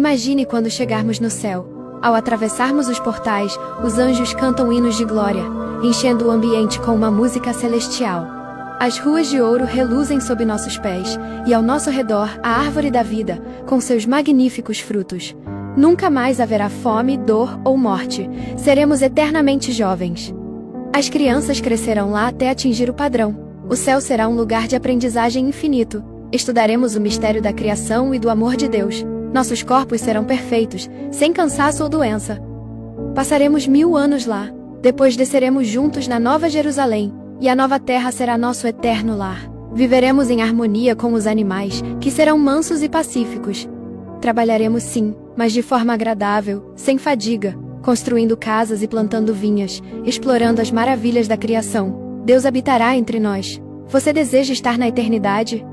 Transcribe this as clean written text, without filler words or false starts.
Imagine quando chegarmos no céu. Ao atravessarmos os portais, os anjos cantam hinos de glória, enchendo o ambiente com uma música celestial. As ruas de ouro reluzem sob nossos pés, e ao nosso redor a árvore da vida, com seus magníficos frutos. Nunca mais haverá fome, dor ou morte. Seremos eternamente jovens. As crianças crescerão lá até atingir o padrão. O céu será um lugar de aprendizagem infinito. Estudaremos o mistério da criação e do amor de Deus. Nossos corpos serão perfeitos, sem cansaço ou doença. Passaremos 1000 anos lá. Depois desceremos juntos na Nova Jerusalém, e a nova terra será nosso eterno lar. Viveremos em harmonia com os animais, que serão mansos e pacíficos. Trabalharemos sim, mas de forma agradável, sem fadiga, construindo casas e plantando vinhas, explorando as maravilhas da criação. Deus habitará entre nós. Você deseja estar na eternidade?